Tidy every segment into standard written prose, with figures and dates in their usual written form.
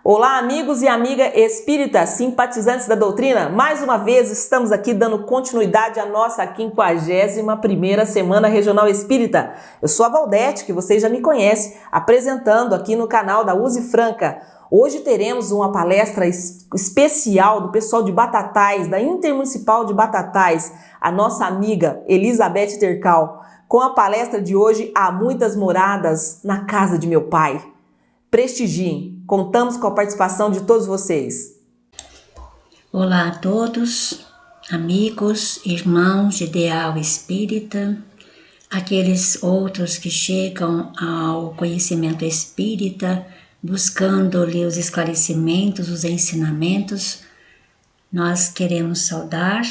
Olá, amigos e amigas espíritas, simpatizantes da doutrina. Mais uma vez estamos aqui dando continuidade à nossa 51ª Semana Regional Espírita. Eu sou a Valdete, que vocês já me conhecem, apresentando aqui no canal da Use Franca. Hoje teremos uma palestra especial do pessoal de Batatais, da Intermunicipal de Batatais, a nossa amiga Elizabeth Tercal. Com a palestra de hoje, há muitas moradas na casa de meu pai. Prestigiem, contamos com a participação de todos vocês. Olá a todos, amigos, irmãos de ideal espírita, aqueles outros que chegam ao conhecimento espírita, buscando-lhe os esclarecimentos, os ensinamentos. Nós queremos saudar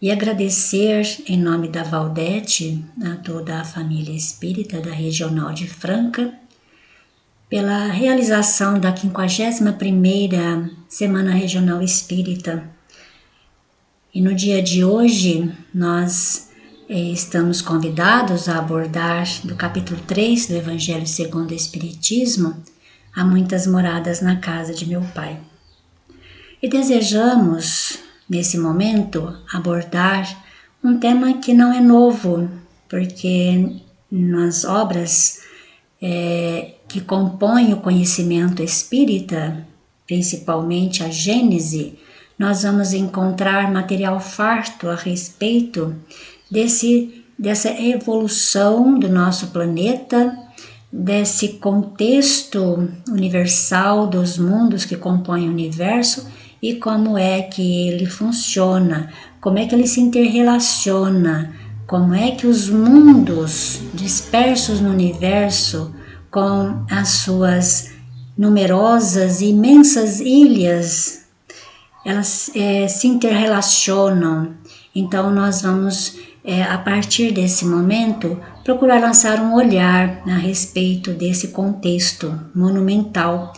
e agradecer em nome da Valdete a toda a família espírita da Regional de Franca, pela realização da 51ª Semana Regional Espírita. E no dia de hoje, nós estamos convidados a abordar do capítulo 3 do Evangelho segundo o Espiritismo, Há muitas moradas na casa de meu pai. E desejamos, nesse momento, abordar um tema que não é novo, porque nas obras que compõem o conhecimento espírita, principalmente a Gênese, nós vamos encontrar material farto a respeito dessa evolução do nosso planeta, desse contexto universal dos mundos que compõem o universo e como é que ele funciona, como é que ele se interrelaciona, como é que os mundos dispersos no universo, com as suas numerosas e imensas ilhas, elas se interrelacionam. Então nós vamos, a partir desse momento, procurar lançar um olhar a respeito desse contexto monumental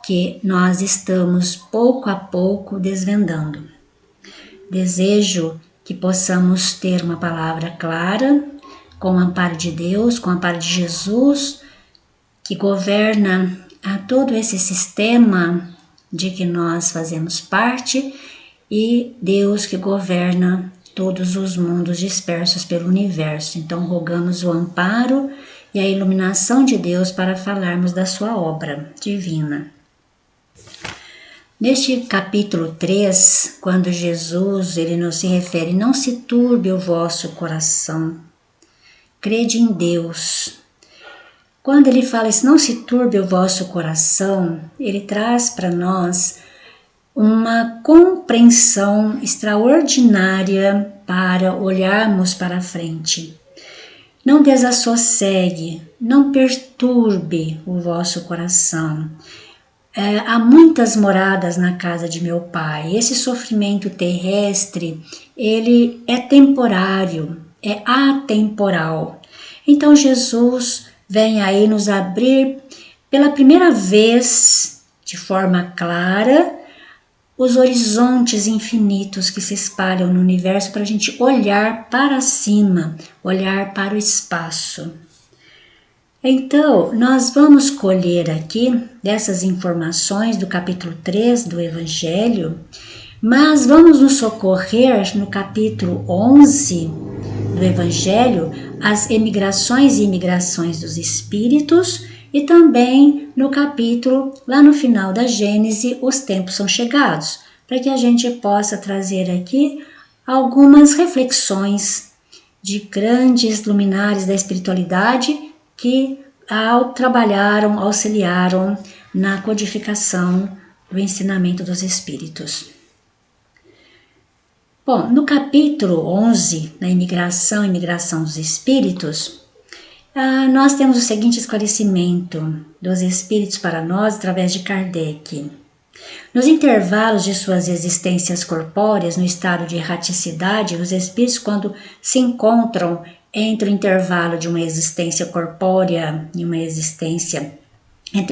que nós estamos pouco a pouco desvendando. Desejo que possamos ter uma palavra clara, com o amparo de Deus, com o amparo de Jesus, que governa a todo esse sistema de que nós fazemos parte, e Deus que governa todos os mundos dispersos pelo universo. Então rogamos o amparo e a iluminação de Deus para falarmos da sua obra divina. Neste capítulo 3, quando Jesus ele nos se refere, não se turbe o vosso coração, crede em Deus. Quando ele fala isso, não se turbe o vosso coração, ele traz para nós uma compreensão extraordinária para olharmos para frente. Não desassossegue, não perturbe o vosso coração. Há muitas moradas na casa de meu pai. Esse sofrimento terrestre, ele é temporário, é atemporal. Então Jesus vem aí nos abrir pela primeira vez, de forma clara, os horizontes infinitos que se espalham no universo para a gente olhar para cima, olhar para o espaço. Então, nós vamos colher aqui dessas informações do capítulo 3 do Evangelho, mas vamos nos socorrer no capítulo 11 do Evangelho, as emigrações e imigrações dos espíritos, e também no capítulo, lá no final da Gênese, os tempos são chegados, para que a gente possa trazer aqui algumas reflexões de grandes luminares da espiritualidade que trabalharam, auxiliaram na codificação do ensinamento dos espíritos. Bom, no capítulo 11, na imigração e imigração dos espíritos, nós temos o seguinte esclarecimento dos espíritos para nós através de Kardec. Nos intervalos de suas existências corpóreas, no estado de erraticidade, os espíritos, quando se encontram entre o intervalo de uma existência corpórea e uma existência,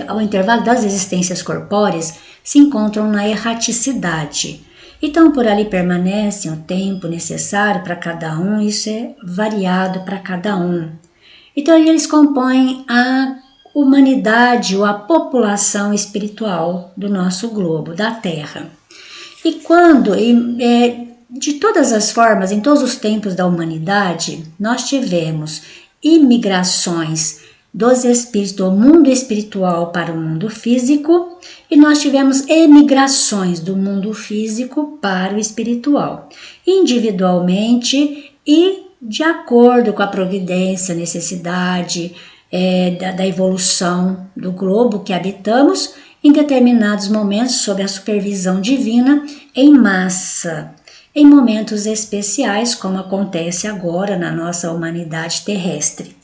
o intervalo das existências corpóreas, se encontram na erraticidade. Então, por ali permanecem o tempo necessário para cada um, isso é variado para cada um. Então, eles compõem humanidade ou a população espiritual do nosso globo, da Terra. E quando, de todas as formas, em todos os tempos da humanidade, nós tivemos imigrações dos espíritos do mundo espiritual para o mundo físico e nós tivemos emigrações do mundo físico para o espiritual, individualmente e de acordo com a providência, necessidade da evolução do globo que habitamos, em determinados momentos sob a supervisão divina, em massa, em momentos especiais, como acontece agora na nossa humanidade terrestre.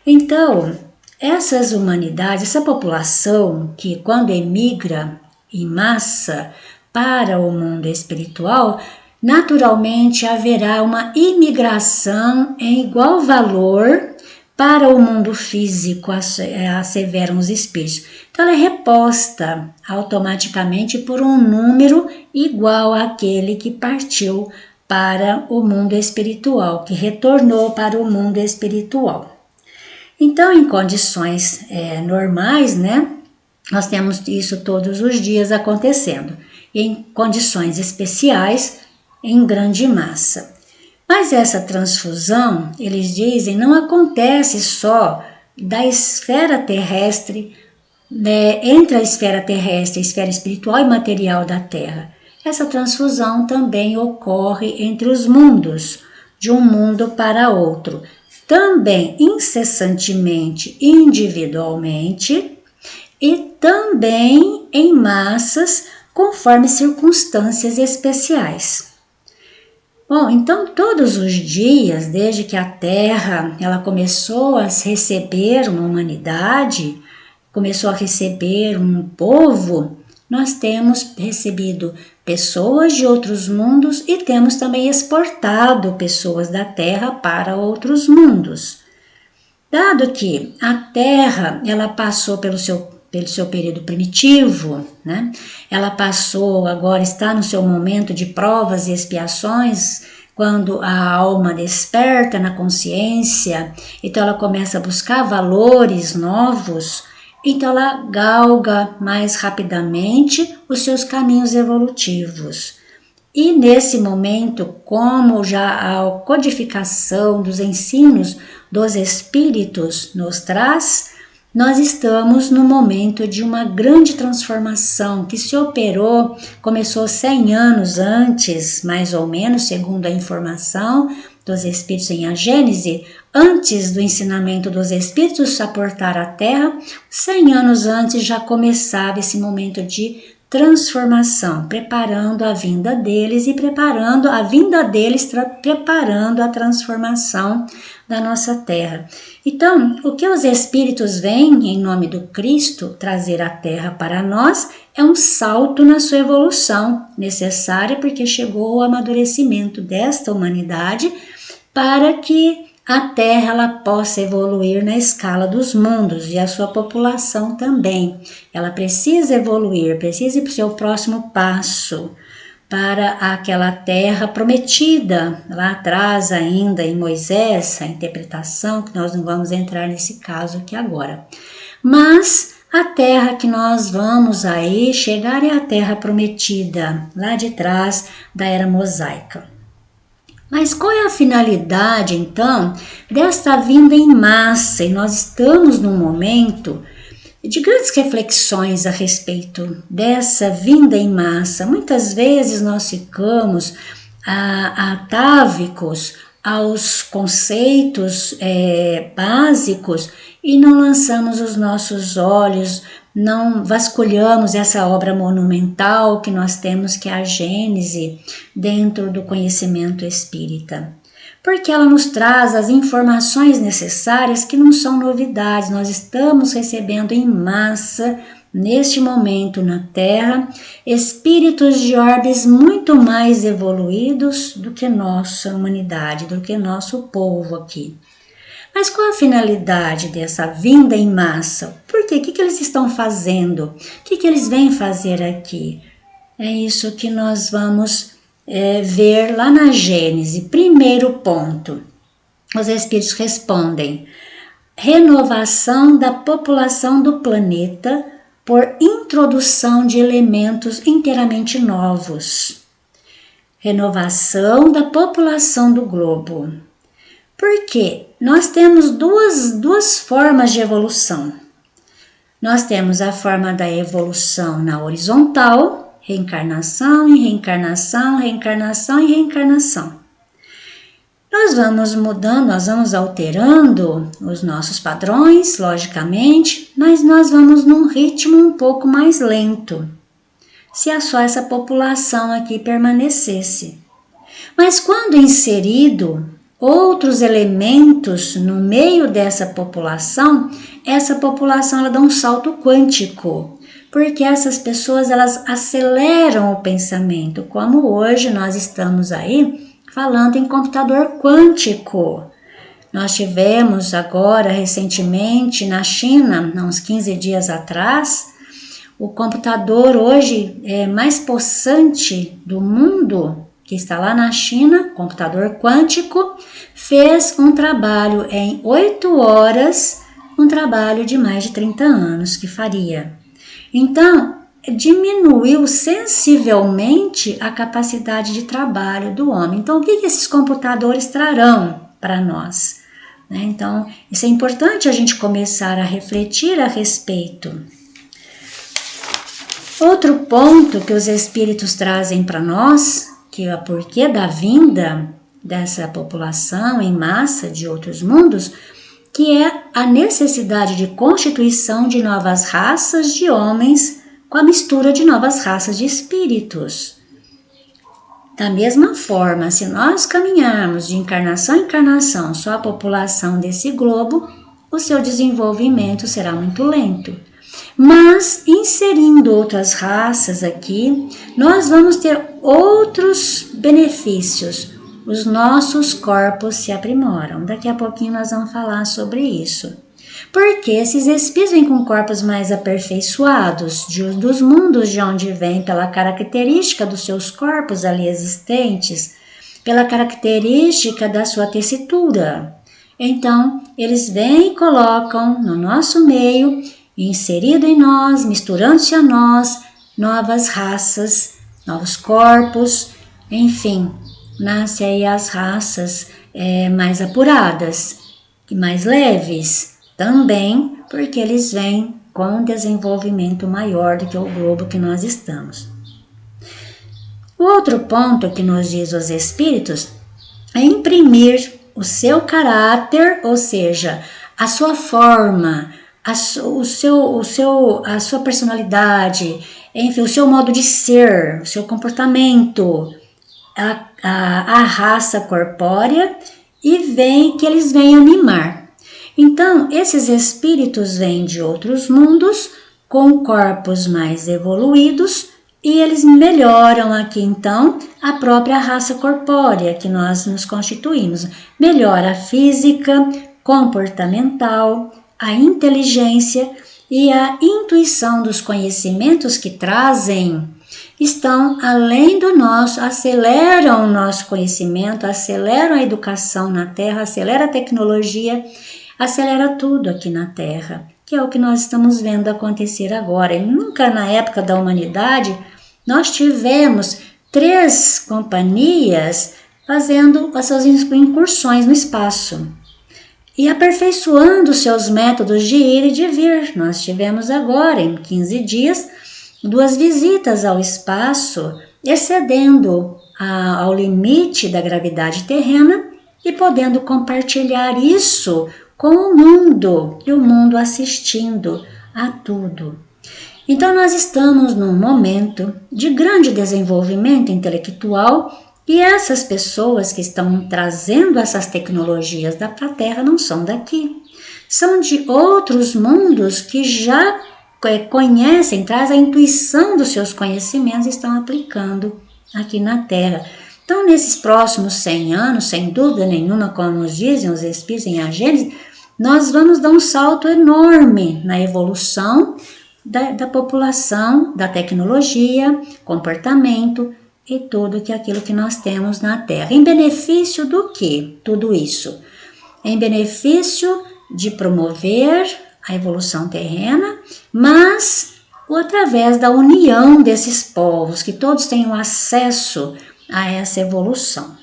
Então, essas humanidades, essa população que quando emigra em massa para o mundo espiritual, naturalmente haverá uma imigração em igual valor para o mundo físico, asseveram os espíritos. Então ela é reposta automaticamente por um número igual àquele que partiu para o mundo espiritual, que retornou para o mundo espiritual. Então, em condições normais, né, nós temos isso todos os dias acontecendo. E em condições especiais, em grande massa. Mas essa transfusão, eles dizem, não acontece só da esfera terrestre, entre a esfera terrestre, a esfera espiritual e material da Terra. Essa transfusão também ocorre entre os mundos, de um mundo para outro, também incessantemente, individualmente e também em massas, conforme circunstâncias especiais. Bom, então todos os dias, desde que a Terra ela começou a receber uma humanidade, começou a receber um povo, nós temos recebido pessoas de outros mundos e temos também exportado pessoas da Terra para outros mundos. Dado que a Terra ela passou pelo seu período primitivo, né? Ela passou, agora está no seu momento de provas e expiações, quando a alma desperta na consciência, então ela começa a buscar valores novos, então ela galga mais rapidamente os seus caminhos evolutivos. E nesse momento, como já a codificação dos ensinos dos espíritos nos traz, nós estamos no momento de uma grande transformação que se operou, começou 100 anos antes, mais ou menos, segundo a informação dos espíritos em A Gênese, antes do ensinamento dos espíritos aportar a Terra, 100 anos antes já começava esse momento de transformação, preparando a vinda deles e preparando a transformação da nossa Terra. Então, o que os espíritos vêm em nome do Cristo trazer a Terra para nós é um salto na sua evolução necessária, porque chegou o amadurecimento desta humanidade para que a Terra ela possa evoluir na escala dos mundos e a sua população também. Ela precisa evoluir, precisa ir para o seu próximo passo, para aquela terra prometida, lá atrás ainda em Moisés, a interpretação, que nós não vamos entrar nesse caso aqui agora. Mas a terra que nós vamos aí chegar é a terra prometida, lá de trás da era mosaica. Mas qual é a finalidade, então, desta vinda em massa? E nós estamos num momento de grandes reflexões a respeito dessa vinda em massa. Muitas vezes nós ficamos atávicos aos conceitos básicos e não lançamos os nossos olhos, não vasculhamos essa obra monumental que nós temos, que é a Gênese, dentro do conhecimento espírita. Porque ela nos traz as informações necessárias que não são novidades. Nós estamos recebendo em massa, neste momento na Terra, espíritos de orbes muito mais evoluídos do que nossa humanidade, do que nosso povo aqui. Mas qual a finalidade dessa vinda em massa? Por quê? O que eles estão fazendo? O que eles vêm fazer aqui? É isso que nós vamos ver lá na Gênese. Primeiro ponto, os espíritos respondem: renovação da população do planeta por introdução de elementos inteiramente novos. Renovação da população do globo. Porque nós temos duas formas de evolução. Nós temos a forma da evolução na horizontal, reencarnação e reencarnação, reencarnação e reencarnação. Nós vamos mudando, nós vamos alterando os nossos padrões, logicamente, mas nós vamos num ritmo um pouco mais lento, se só essa população aqui permanecesse. Mas quando inserido outros elementos no meio dessa população, essa população ela dá um salto quântico, porque essas pessoas elas aceleram o pensamento, como hoje nós estamos aí falando em computador quântico. Nós tivemos agora, recentemente, na China, uns 15 dias atrás, o computador hoje mais possante do mundo, que está lá na China, computador quântico, fez um trabalho em 8 horas, um trabalho de mais de 30 anos que faria. Então, diminuiu sensivelmente a capacidade de trabalho do homem. Então, o que esses computadores trarão para nós? Então, isso é importante a gente começar a refletir a respeito. Outro ponto que os espíritos trazem para nós, que é o porquê da vinda dessa população em massa de outros mundos, que é a necessidade de constituição de novas raças de homens com a mistura de novas raças de espíritos. Da mesma forma, se nós caminharmos de encarnação em encarnação só a população desse globo, o seu desenvolvimento será muito lento. Mas, inserindo outras raças aqui, nós vamos ter outros benefícios. Os nossos corpos se aprimoram. Daqui a pouquinho nós vamos falar sobre isso. Porque esses espíritos vêm com corpos mais aperfeiçoados dos mundos de onde vêm, pela característica dos seus corpos ali existentes, pela característica da sua tessitura. Então, eles vêm e colocam no nosso meio, inserido em nós, misturando-se a nós, novas raças, novos corpos, enfim, nascem aí as raças mais apuradas e mais leves. Também porque eles vêm com um desenvolvimento maior do que o globo que nós estamos. O outro ponto que nos diz os espíritos é imprimir o seu caráter, ou seja, a sua forma, a sua personalidade, enfim, o seu modo de ser, o seu comportamento, a raça corpórea e que eles vêm animar. Então, esses espíritos vêm de outros mundos com corpos mais evoluídos e eles melhoram aqui, então, a própria raça corpórea que nós nos constituímos. Melhora a física, comportamental, a inteligência e a intuição dos conhecimentos que trazem estão além do nosso, aceleram o nosso conhecimento, aceleram a educação na Terra, acelera a tecnologia, acelera tudo aqui na Terra, que é o que nós estamos vendo acontecer agora. E nunca na época da humanidade nós tivemos 3 companhias fazendo as suas incursões no espaço e aperfeiçoando seus métodos de ir e de vir. Nós tivemos agora, em 15 dias, 2 visitas ao espaço, excedendo ao limite da gravidade terrena e podendo compartilhar isso com o mundo, e o mundo assistindo a tudo. Então nós estamos num momento de grande desenvolvimento intelectual e essas pessoas que estão trazendo essas tecnologias para a Terra não são daqui. São de outros mundos que já conhecem, trazem a intuição dos seus conhecimentos e estão aplicando aqui na Terra. Então, nesses próximos 100 anos, sem dúvida nenhuma, como nos dizem os espíritos em A Gênese, nós vamos dar um salto enorme na evolução da população, da tecnologia, comportamento e tudo aquilo que nós temos na Terra. Em benefício do que tudo isso? Em benefício de promover a evolução terrena, mas através da união desses povos, que todos tenham acesso a essa evolução.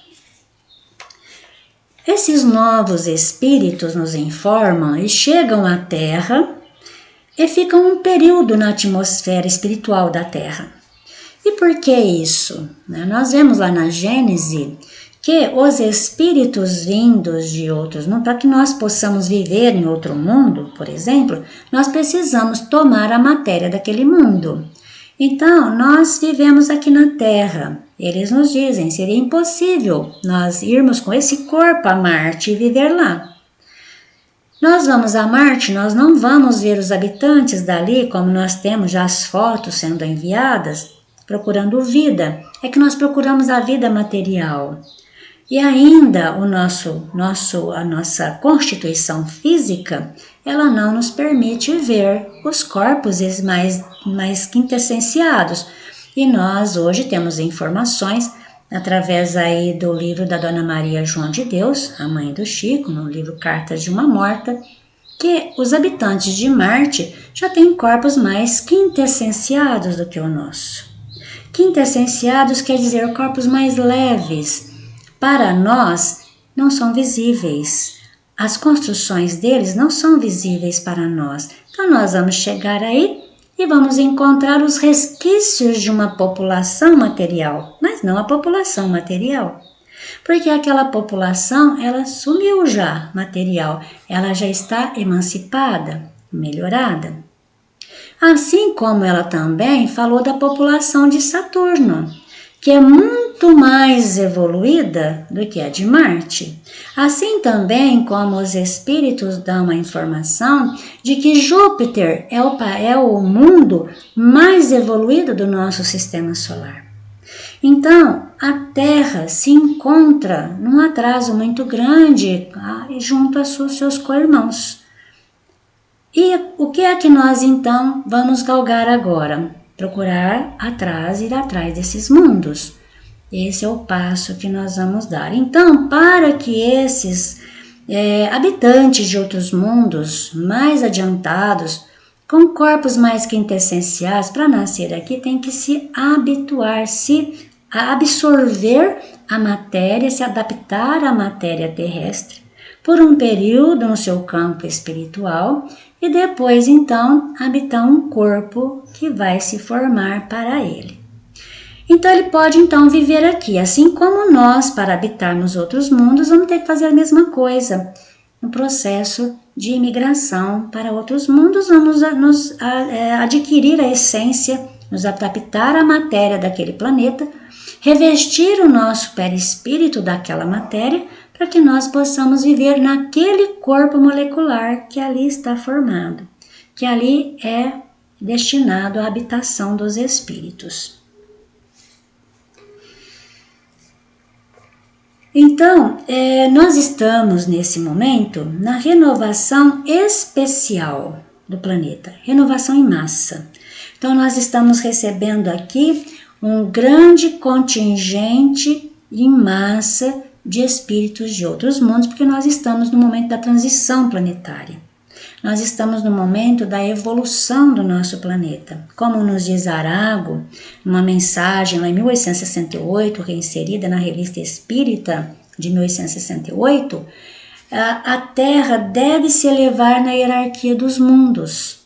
Esses novos espíritos nos informam e chegam à Terra e ficam um período na atmosfera espiritual da Terra. E por que isso? Nós vemos lá na Gênese que os espíritos vindos de outros mundos, para que nós possamos viver em outro mundo, por exemplo, nós precisamos tomar a matéria daquele mundo. Então, nós vivemos aqui na Terra. Eles nos dizem, seria impossível nós irmos com esse corpo a Marte e viver lá. Nós vamos a Marte, nós não vamos ver os habitantes dali, como nós temos já as fotos sendo enviadas, procurando vida. É que nós procuramos a vida material. E ainda a nossa constituição física, ela não nos permite ver os corpos mais quintessenciados. E nós hoje temos informações, através aí do livro da Dona Maria João de Deus, a mãe do Chico, no livro Cartas de uma Morta, que os habitantes de Marte já têm corpos mais quintessenciados do que o nosso. Quintessenciados quer dizer corpos mais leves. Para nós, não são visíveis. As construções deles não são visíveis para nós. Então, nós vamos chegar aí e vamos encontrar os resquícios de uma população material, mas não a população material. Porque aquela população, ela sumiu já, material. Ela já está emancipada, melhorada. Assim como ela também falou da população de Saturno, que é muito mais evoluída do que a de Marte. Assim também como os espíritos dão a informação de que Júpiter é o mundo mais evoluído do nosso sistema solar. Então, a Terra se encontra num atraso muito grande junto aos seus co-irmãos. E o que é que nós então vamos galgar agora? Procurar ir atrás desses mundos. Esse é o passo que nós vamos dar. Então, para que esses habitantes de outros mundos mais adiantados, com corpos mais quintessenciais, para nascer aqui, tem que se habituar, a absorver a matéria, se adaptar à matéria terrestre, por um período no seu campo espiritual, e depois, então, habitar um corpo que vai se formar para ele. Então, ele pode, então, viver aqui. Assim como nós, para habitarmos outros mundos, vamos ter que fazer a mesma coisa. No processo de imigração para outros mundos, vamos adquirir a essência, nos adaptar à matéria daquele planeta, revestir o nosso perispírito daquela matéria, para que nós possamos viver naquele corpo molecular que ali está formado, que ali é destinado à habitação dos espíritos. Então, nós estamos nesse momento na renovação especial do planeta, renovação em massa. Então, nós estamos recebendo aqui um grande contingente em massa de espíritos de outros mundos, porque nós estamos no momento da transição planetária. Nós estamos no momento da evolução do nosso planeta. Como nos diz Arago, numa mensagem lá em 1868, reinserida na Revista Espírita de 1868, a Terra deve se elevar na hierarquia dos mundos.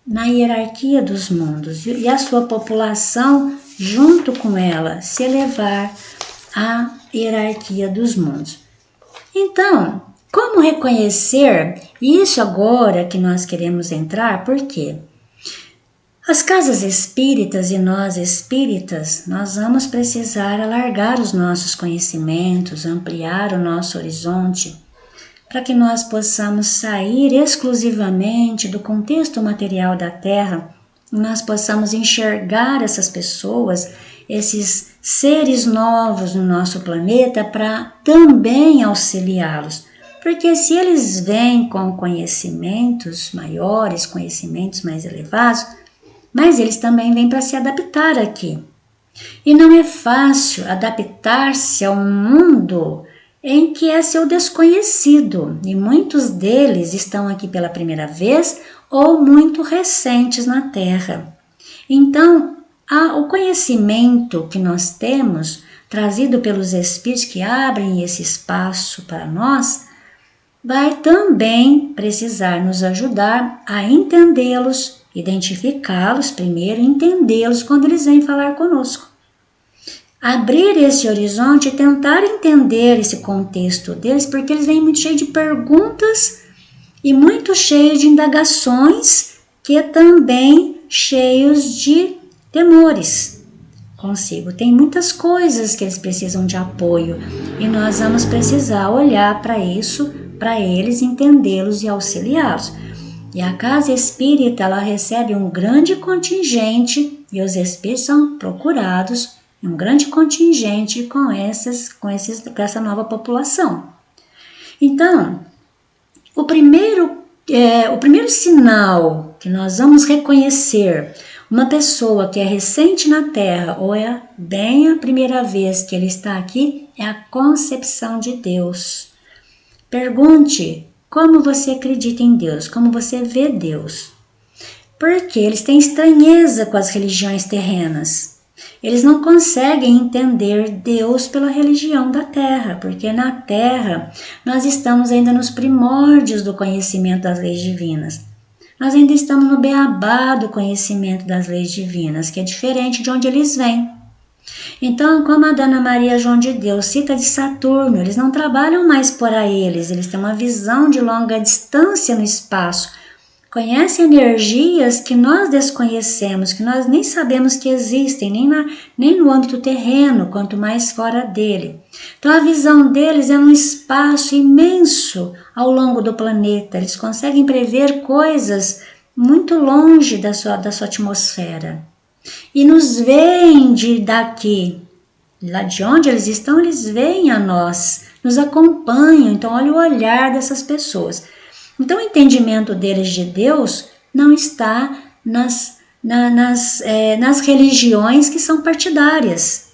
Na hierarquia dos mundos. E a sua população, junto com ela, se elevar à hierarquia dos mundos. Então, como reconhecer isso agora que nós queremos entrar? Por quê? As casas espíritas e nós espíritas, nós vamos precisar alargar os nossos conhecimentos, ampliar o nosso horizonte, para que nós possamos sair exclusivamente do contexto material da Terra, e nós possamos enxergar essas pessoas, esses seres novos no nosso planeta, para também auxiliá-los. Porque se eles vêm com conhecimentos maiores, conhecimentos mais elevados, mas eles também vêm para se adaptar aqui. E não é fácil adaptar-se a um mundo em que é seu desconhecido, e muitos deles estão aqui pela primeira vez ou muito recentes na Terra. Então, o conhecimento que nós temos, trazido pelos Espíritos que abrem esse espaço para nós, vai também precisar nos ajudar a entendê-los, identificá-los primeiro, entendê-los quando eles vêm falar conosco. Abrir esse horizonte e tentar entender esse contexto deles, porque eles vêm muito cheios de perguntas e muito cheios de indagações, que também cheios de temores consigo. Tem muitas coisas que eles precisam de apoio e nós vamos precisar olhar para isso, para eles, entendê-los e auxiliá-los. E a casa espírita, ela recebe um grande contingente, e os espíritos são procurados, um grande contingente com essa nova população. Então, o primeiro sinal que nós vamos reconhecer uma pessoa que é recente na Terra ou é bem a primeira vez que ele está aqui é a concepção de Deus. Pergunte como você acredita em Deus, como você vê Deus. Porque eles têm estranheza com as religiões terrenas. Eles não conseguem entender Deus pela religião da Terra, porque na Terra nós estamos ainda nos primórdios do conhecimento das leis divinas. Nós ainda estamos no beabá do conhecimento das leis divinas, que é diferente de onde eles vêm. Então, como a Dona Maria João de Deus cita de Saturno, eles não trabalham mais por eles têm uma visão de longa distância no espaço, conhecem energias que nós desconhecemos, que nós nem sabemos que existem, nem no âmbito terreno, quanto mais fora dele. Então a visão deles é um espaço imenso ao longo do planeta, eles conseguem prever coisas muito longe da sua atmosfera. E nos veem daqui, lá de onde eles estão, eles veem a nós, nos acompanham. Então olha o olhar dessas pessoas. Então o entendimento deles de Deus não está nas religiões que são partidárias,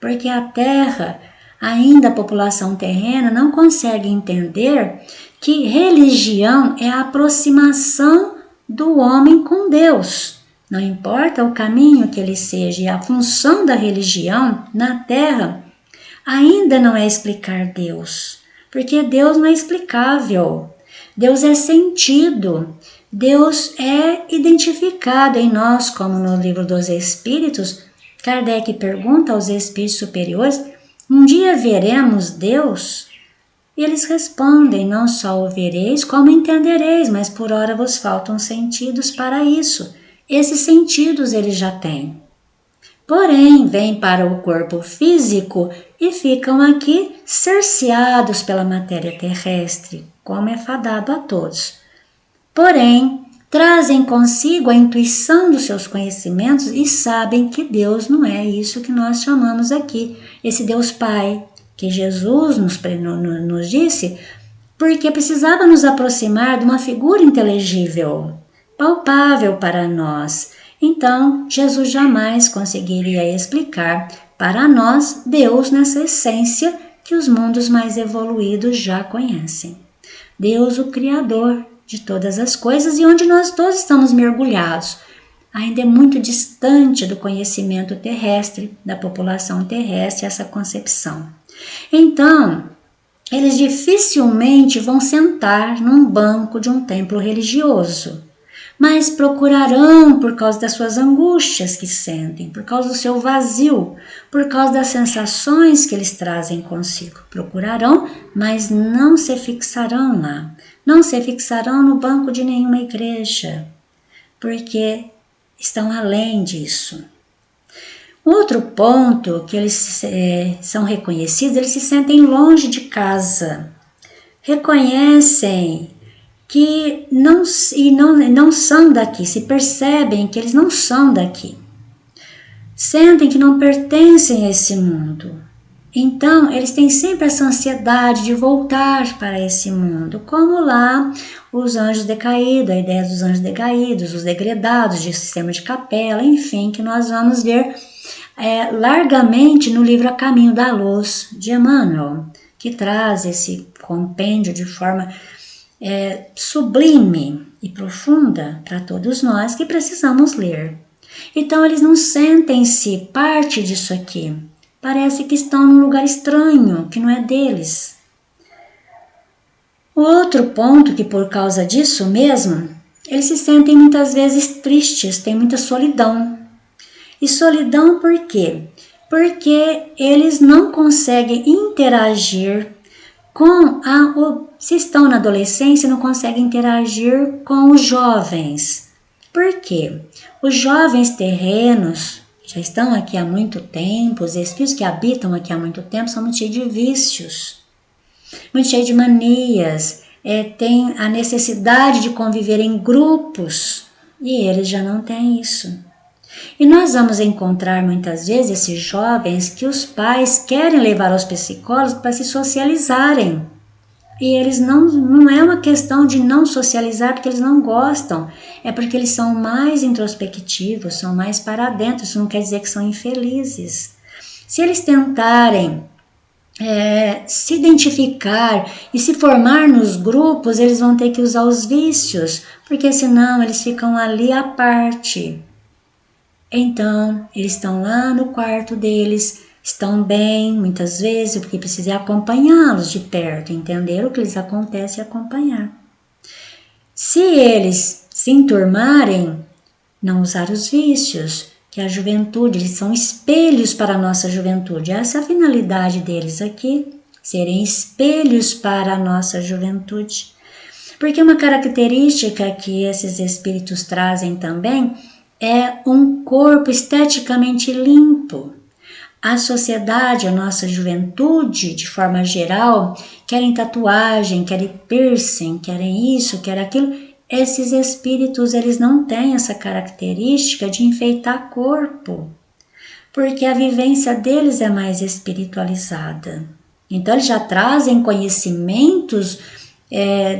porque a Terra, ainda a população terrena, não consegue entender que religião é a aproximação do homem com Deus. Não importa o caminho que ele seja, e a função da religião na Terra ainda não é explicar Deus, porque Deus não é explicável. Deus é sentido, Deus é identificado em nós, como no livro dos Espíritos. Kardec pergunta aos espíritos superiores: um dia veremos Deus? E eles respondem: não só o vereis, como entendereis, mas por ora vos faltam sentidos para isso. Esses sentidos eles já têm. Porém, vêm para o corpo físico e ficam aqui cerceados pela matéria terrestre, como é fadado a todos. Porém, trazem consigo a intuição dos seus conhecimentos e sabem que Deus não é isso que nós chamamos aqui, esse Deus Pai, que Jesus nos disse, porque precisava nos aproximar de uma figura inteligível, palpável para nós. Então, Jesus jamais conseguiria explicar para nós Deus nessa essência que os mundos mais evoluídos já conhecem. Deus, o Criador de todas as coisas e onde nós todos estamos mergulhados. Ainda é muito distante do conhecimento terrestre, da população terrestre, essa concepção. Então, eles dificilmente vão sentar num banco de um templo religioso, mas procurarão, por causa das suas angústias que sentem, por causa do seu vazio, por causa das sensações que eles trazem consigo. Procurarão, mas não se fixarão lá, não se fixarão no banco de nenhuma igreja, porque estão além disso. Outro ponto que eles são reconhecidos, eles se sentem longe de casa, reconhecem que não são daqui, se percebem que eles não são daqui, sentem que não pertencem a esse mundo. Então, eles têm sempre essa ansiedade de voltar para esse mundo, como lá os anjos decaídos, a ideia dos anjos decaídos, os degredados de sistema de capela, enfim, que nós vamos ver largamente no livro A Caminho da Luz, de Emmanuel, que traz esse compêndio de forma sublime e profunda para todos nós que precisamos ler. Então eles não sentem-se parte disso aqui. Parece que estão num lugar estranho, que não é deles. O outro ponto que por causa disso mesmo, eles se sentem muitas vezes tristes, têm muita solidão. E solidão por quê? Porque eles não conseguem interagir com se estão na adolescência, não conseguem interagir com os jovens. Por quê? Os jovens terrenos já estão aqui há muito tempo, os espíritos que habitam aqui há muito tempo são muito cheios de vícios, muito cheios de manias, têm a necessidade de conviver em grupos e eles já não têm isso. E nós vamos encontrar muitas vezes esses jovens que os pais querem levar aos psicólogos para se socializarem. E eles não é uma questão de não socializar porque eles não gostam, é porque eles são mais introspectivos, são mais para dentro, isso não quer dizer que são infelizes. Se eles tentarem se identificar e se formar nos grupos, eles vão ter que usar os vícios, porque senão eles ficam ali à parte. Então, eles estão lá no quarto deles, estão bem, muitas vezes, porque precisa acompanhá-los de perto, entender o que lhes acontece e acompanhar. Se eles se enturmarem, não usar os vícios, que a juventude, eles são espelhos para a nossa juventude. Essa é a finalidade deles aqui, serem espelhos para a nossa juventude. Porque uma característica que esses espíritos trazem também é um corpo esteticamente limpo. A sociedade, a nossa juventude, de forma geral, querem tatuagem, querem piercing, querem isso, querem aquilo. Esses espíritos, eles não têm essa característica de enfeitar corpo, porque a vivência deles é mais espiritualizada. Então, eles já trazem conhecimentos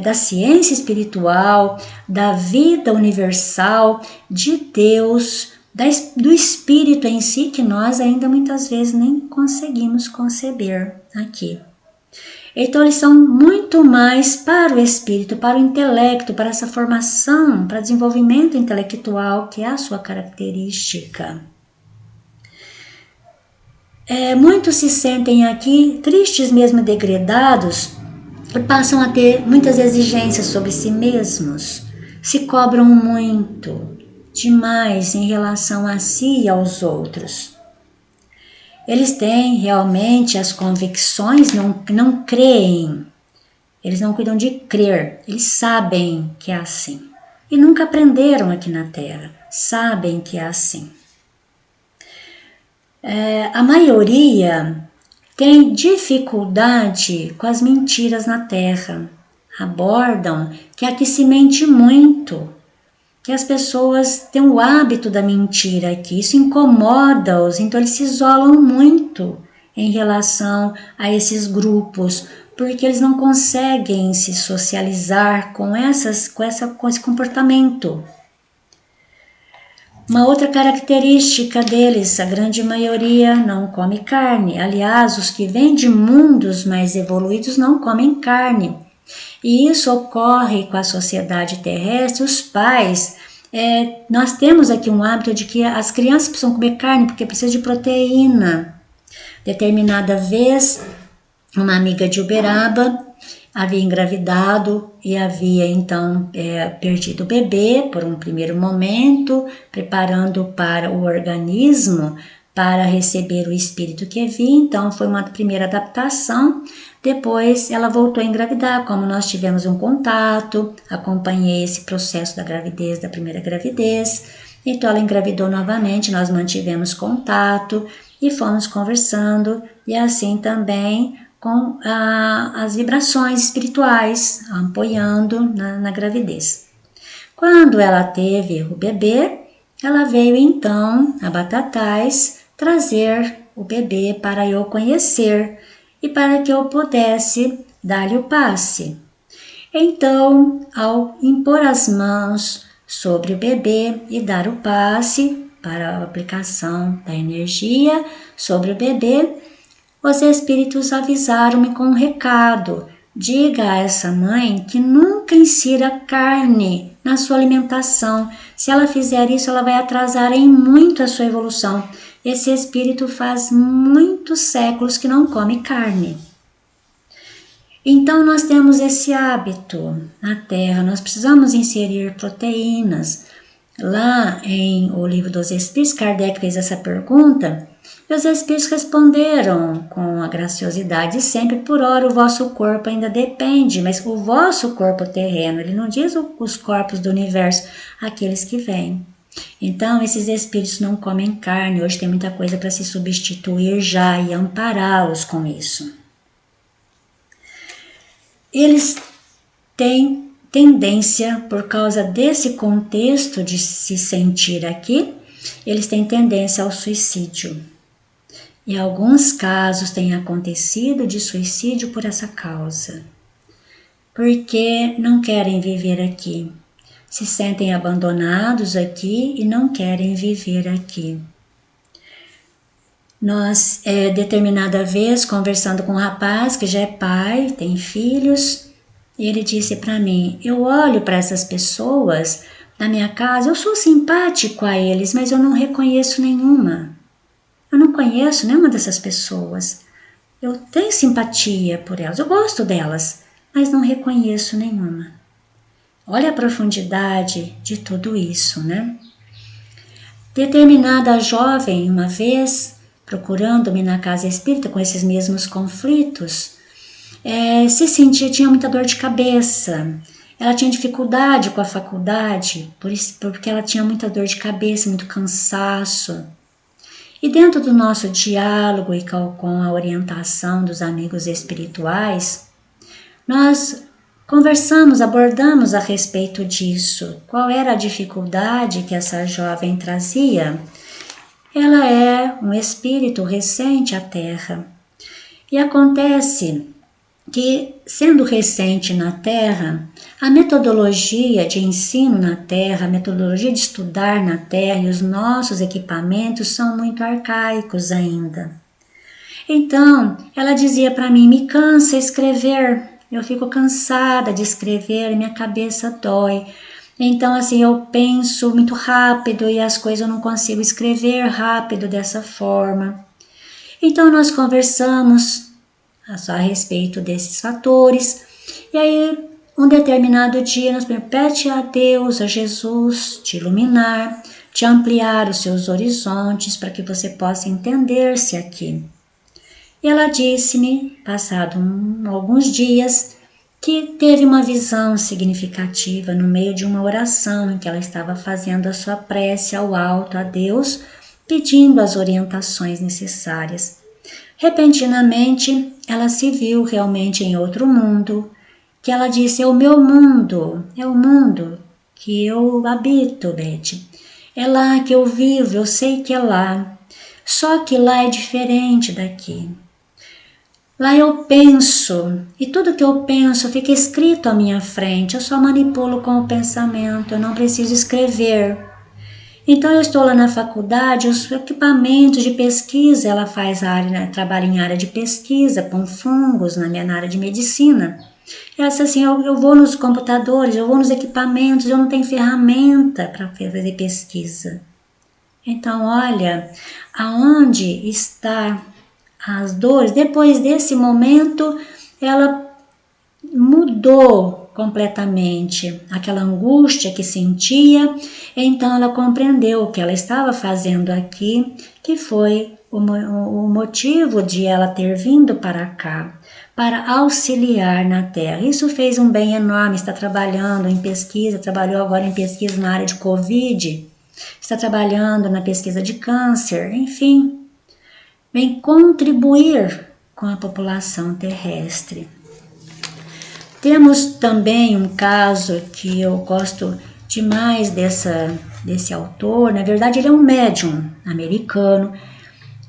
da ciência espiritual, da vida universal, de Deus, do espírito em si, que nós ainda muitas vezes nem conseguimos conceber aqui. Então eles são muito mais para o espírito, para o intelecto, para essa formação, para desenvolvimento intelectual, que é a sua característica. Muitos se sentem aqui tristes mesmo, degredados, e passam a ter muitas exigências sobre si mesmos, se cobram muito, demais em relação a si e aos outros. Eles têm realmente as convicções, não creem, eles não cuidam de crer, eles sabem que é assim. E nunca aprenderam aqui na Terra, sabem que é assim. A maioria tem dificuldade com as mentiras na Terra, abordam que aqui se mente muito, que as pessoas têm o hábito da mentira aqui, isso incomoda-os, então eles se isolam muito em relação a esses grupos, porque eles não conseguem se socializar com esse comportamento. Uma outra característica deles, a grande maioria não come carne, aliás, os que vêm de mundos mais evoluídos não comem carne. E isso ocorre com a sociedade terrestre. Os pais, nós temos aqui um hábito de que as crianças precisam comer carne porque precisam de proteína. Determinada vez, uma amiga de Uberaba havia engravidado e havia então perdido o bebê por um primeiro momento, preparando para o organismo para receber o espírito que vinha. Então foi uma primeira adaptação. Depois ela voltou a engravidar, como nós tivemos um contato, acompanhei esse processo da gravidez, da primeira gravidez. Então ela engravidou novamente, nós mantivemos contato e fomos conversando, e assim também com as vibrações espirituais, apoiando na gravidez. Quando ela teve o bebê, ela veio então a Batatais trazer o bebê para eu conhecer e para que eu pudesse dar-lhe o passe. Então, ao impor as mãos sobre o bebê e dar o passe para a aplicação da energia sobre o bebê, os espíritos avisaram-me com um recado. Diga a essa mãe que nunca insira carne na sua alimentação. Se ela fizer isso, ela vai atrasar em muito a sua evolução. Esse espírito faz muitos séculos que não come carne. Então nós temos esse hábito na Terra, nós precisamos inserir proteínas. Lá em O Livro dos Espíritos, Kardec fez essa pergunta e os Espíritos responderam com a graciosidade sempre: por ora o vosso corpo ainda depende, mas o vosso corpo terreno, ele não diz os corpos do universo, aqueles que vêm. Então esses Espíritos não comem carne, hoje tem muita coisa para se substituir já e ampará-los com isso. Eles têm tendência, por causa desse contexto de se sentir aqui, eles têm tendência ao suicídio. E alguns casos têm acontecido de suicídio por essa causa. Porque não querem viver aqui. Se sentem abandonados aqui e não querem viver aqui. Nós, determinada vez, conversando com um rapaz que já é pai, tem filhos, ele disse para mim: eu olho para essas pessoas na minha casa, eu sou simpático a eles, mas eu não reconheço nenhuma. Eu não conheço nenhuma dessas pessoas. Eu tenho simpatia por elas, eu gosto delas, mas não reconheço nenhuma. Olha a profundidade de tudo isso, né? Determinada jovem, uma vez, procurando-me na casa espírita com esses mesmos conflitos, se sentia, tinha muita dor de cabeça. Ela tinha dificuldade com a faculdade, porque ela tinha muita dor de cabeça, muito cansaço. E dentro do nosso diálogo e com a orientação dos amigos espirituais, nós conversamos, abordamos a respeito disso. Qual era a dificuldade que essa jovem trazia? Ela é um espírito recente à Terra. E acontece que, sendo recente na Terra, a metodologia de ensino na Terra, a metodologia de estudar na Terra e os nossos equipamentos são muito arcaicos ainda. Então, ela dizia para mim: me cansa escrever, eu fico cansada de escrever, minha cabeça dói. Então, assim, eu penso muito rápido e as coisas eu não consigo escrever rápido dessa forma. Então, nós conversamos a respeito desses fatores. E aí, um determinado dia, nós pede a Deus, a Jesus, te iluminar, te ampliar os seus horizontes para que você possa entender-se aqui. E ela disse-me, passado alguns dias, que teve uma visão significativa no meio de uma oração em que ela estava fazendo a sua prece ao alto a Deus, pedindo as orientações necessárias. Repentinamente, ela se viu realmente em outro mundo, que ela disse: é o meu mundo, é o mundo que eu habito, Beth. É lá que eu vivo, eu sei que é lá. Só que lá é diferente daqui. Lá eu penso, e tudo que eu penso fica escrito à minha frente, eu só manipulo com o pensamento, eu não preciso escrever. Então eu estou lá na faculdade, os equipamentos de pesquisa, ela trabalha em área de pesquisa, com fungos, na minha área de medicina. Ela disse assim: eu vou nos computadores, eu vou nos equipamentos, eu não tenho ferramenta para fazer pesquisa. Então olha, aonde está as dores? Depois desse momento, ela mudou completamente aquela angústia que sentia. Então ela compreendeu o que ela estava fazendo aqui, que foi o motivo de ela ter vindo para cá, para auxiliar na Terra. Isso fez um bem enorme. Está trabalhando em pesquisa, trabalhou agora em pesquisa na área de Covid, está trabalhando na pesquisa de câncer, enfim, vem contribuir com a população terrestre. Temos também um caso que eu gosto demais desse autor. Na verdade, ele é um médium americano.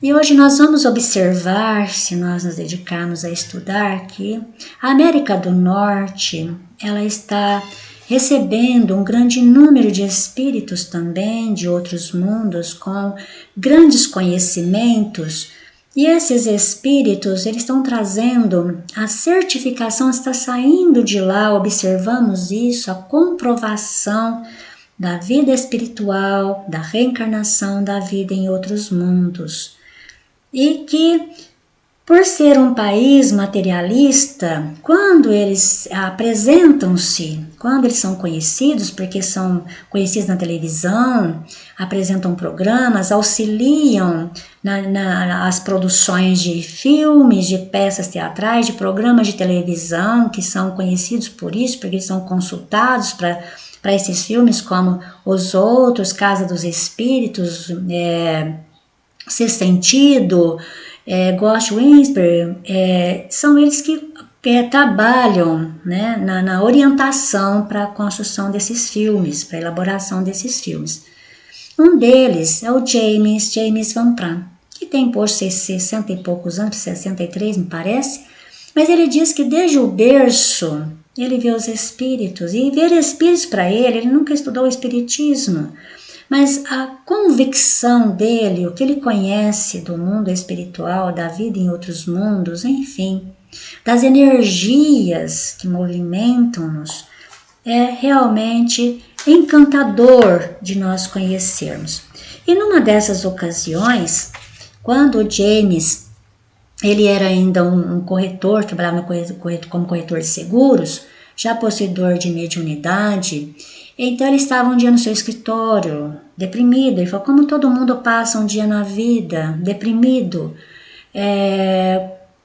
E hoje nós vamos observar, se nós nos dedicarmos a estudar, que a América do Norte, ela está recebendo um grande número de espíritos também de outros mundos com grandes conhecimentos. E esses espíritos, eles estão trazendo a certificação, está saindo de lá, observamos isso, a comprovação da vida espiritual, da reencarnação, da vida em outros mundos. E que, por ser um país materialista, quando eles apresentam-se, quando eles são conhecidos, porque são conhecidos na televisão, apresentam programas, auxiliam nas produções de filmes, de peças teatrais, de programas de televisão, que são conhecidos por isso, porque eles são consultados para esses filmes, como Os Outros, Casa dos Espíritos, Sexto Sentido, Ghost Whisperer, são eles que trabalham, né, na orientação para a construção desses filmes, para a elaboração desses filmes. Um deles é o James Van Praagh, que tem por 60 e poucos anos, 63 me parece, mas ele diz que desde o berço ele vê os espíritos, e ver espíritos para ele nunca estudou o espiritismo, mas a convicção dele, o que ele conhece do mundo espiritual, da vida em outros mundos, enfim, das energias que movimentam-nos, é realmente encantador de nós conhecermos. E numa dessas ocasiões, quando o James, ele era ainda um corretor, trabalhava como corretor de seguros, já possuidor de mediunidade, então ele estava um dia no seu escritório, deprimido. Ele falou, como todo mundo passa um dia na vida, deprimido.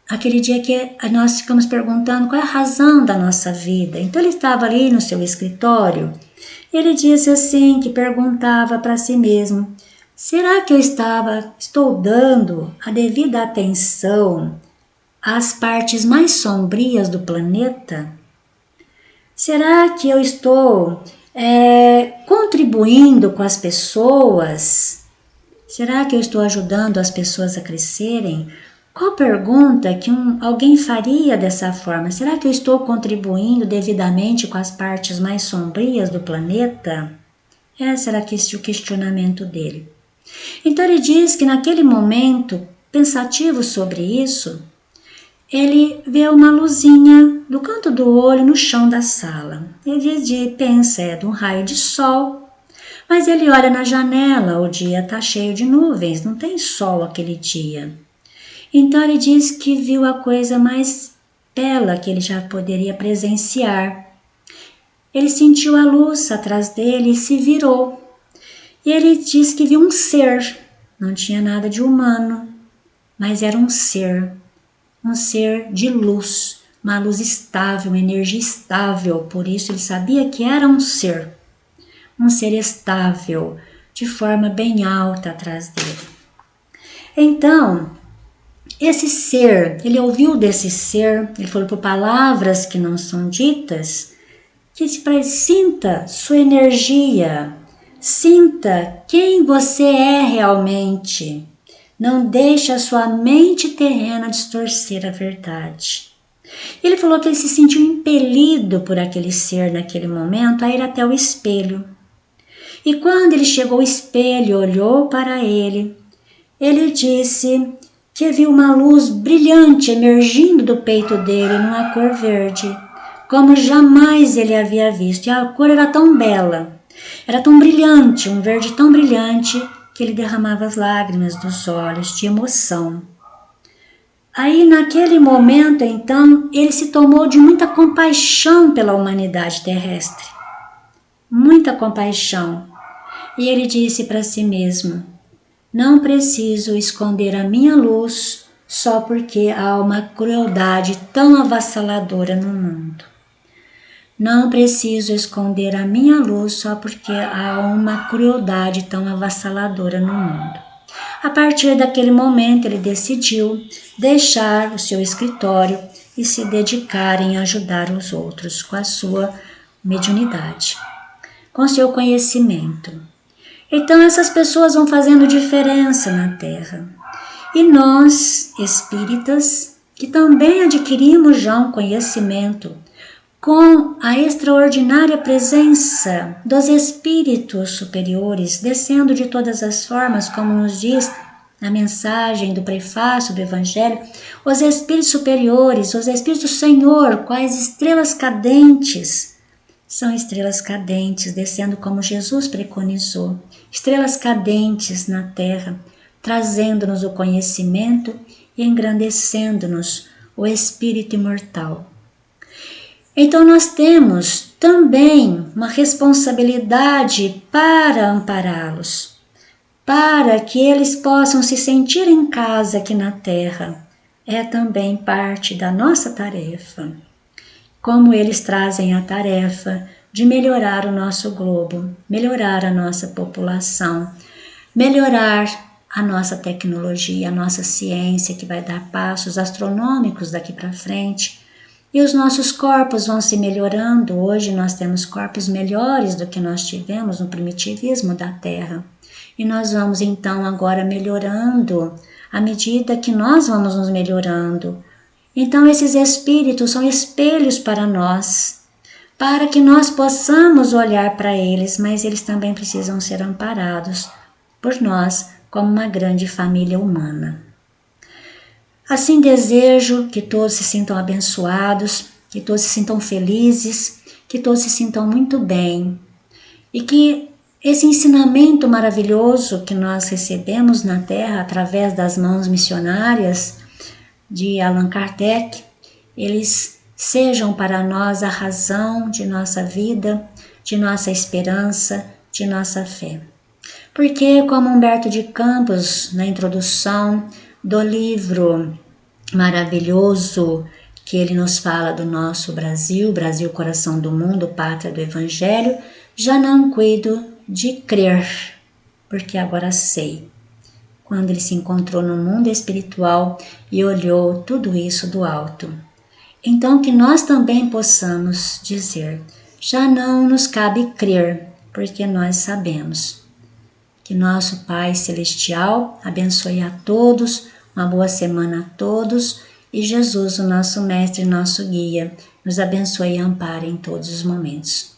Aquele dia que nós ficamos perguntando qual é a razão da nossa vida. Então ele estava ali no seu escritório, ele disse assim, que perguntava para si mesmo, será que eu estou dando a devida atenção às partes mais sombrias do planeta? Será que eu estou contribuindo com as pessoas? Será que eu estou ajudando as pessoas a crescerem? Qual pergunta que alguém faria dessa forma? Será que eu estou contribuindo devidamente com as partes mais sombrias do planeta? Esse era o questionamento dele. Então ele diz que naquele momento, pensativo sobre isso, ele vê uma luzinha do canto do olho no chão da sala. Ele pensa, de um raio de sol, mas ele olha na janela, o dia está cheio de nuvens, não tem sol aquele dia. Então ele diz que viu a coisa mais bela que ele já poderia presenciar. Ele sentiu a luz atrás dele e se virou. E ele diz que viu um ser, não tinha nada de humano, mas era um ser de luz, uma luz estável, uma energia estável. Por isso ele sabia que era um ser estável, de forma bem alta atrás dele. Então, esse ser, ele ouviu desse ser, ele falou por palavras que não são ditas, que disse para ele, sinta sua energia, sinta quem você é realmente. Não deixe a sua mente terrena distorcer a verdade. Ele falou que ele se sentiu impelido por aquele ser naquele momento a ir até o espelho. E quando ele chegou ao espelho e olhou para ele disse que viu uma luz brilhante emergindo do peito dele numa cor verde, como jamais ele havia visto. E a cor era tão bela, era tão brilhante, um verde tão brilhante, que ele derramava as lágrimas dos olhos de emoção. Aí naquele momento então ele se tomou de muita compaixão pela humanidade terrestre, muita compaixão, e ele disse para si mesmo, não preciso esconder a minha luz só porque há uma crueldade tão avassaladora no mundo. Não preciso esconder a minha luz só porque há uma crueldade tão avassaladora no mundo. A partir daquele momento, ele decidiu deixar o seu escritório e se dedicar em ajudar os outros com a sua mediunidade, com seu conhecimento. Então, essas pessoas vão fazendo diferença na Terra. E nós, espíritas, que também adquirimos já um conhecimento, com a extraordinária presença dos espíritos superiores, descendo de todas as formas, como nos diz na mensagem do prefácio do Evangelho, os espíritos superiores, os espíritos do Senhor, quais estrelas cadentes, são estrelas cadentes descendo como Jesus preconizou, estrelas cadentes na terra, trazendo-nos o conhecimento e engrandecendo-nos o espírito imortal. Então nós temos também uma responsabilidade para ampará-los, para que eles possam se sentir em casa aqui na terra. É também parte da nossa tarefa. Como eles trazem a tarefa de melhorar o nosso globo, melhorar a nossa população, melhorar a nossa tecnologia, a nossa ciência, que vai dar passos astronômicos daqui para frente. E os nossos corpos vão se melhorando. Hoje nós temos corpos melhores do que nós tivemos no primitivismo da Terra. E nós vamos então agora melhorando à medida que nós vamos nos melhorando. Então esses espíritos são espelhos para nós, para que nós possamos olhar para eles, mas eles também precisam ser amparados por nós como uma grande família humana. Assim desejo que todos se sintam abençoados, que todos se sintam felizes, que todos se sintam muito bem e que esse ensinamento maravilhoso que nós recebemos na Terra através das mãos missionárias de Allan Kardec, eles sejam para nós a razão de nossa vida, de nossa esperança, de nossa fé. Porque, como Humberto de Campos, na introdução do livro maravilhoso que ele nos fala do nosso Brasil, Brasil, coração do mundo, pátria do Evangelho, já não cuido de crer, porque agora sei. Quando ele se encontrou no mundo espiritual e olhou tudo isso do alto. Então que nós também possamos dizer, já não nos cabe crer, porque nós sabemos. Que nosso Pai Celestial abençoe a todos, uma boa semana a todos, e Jesus, o nosso Mestre e nosso Guia, nos abençoe e ampare em todos os momentos.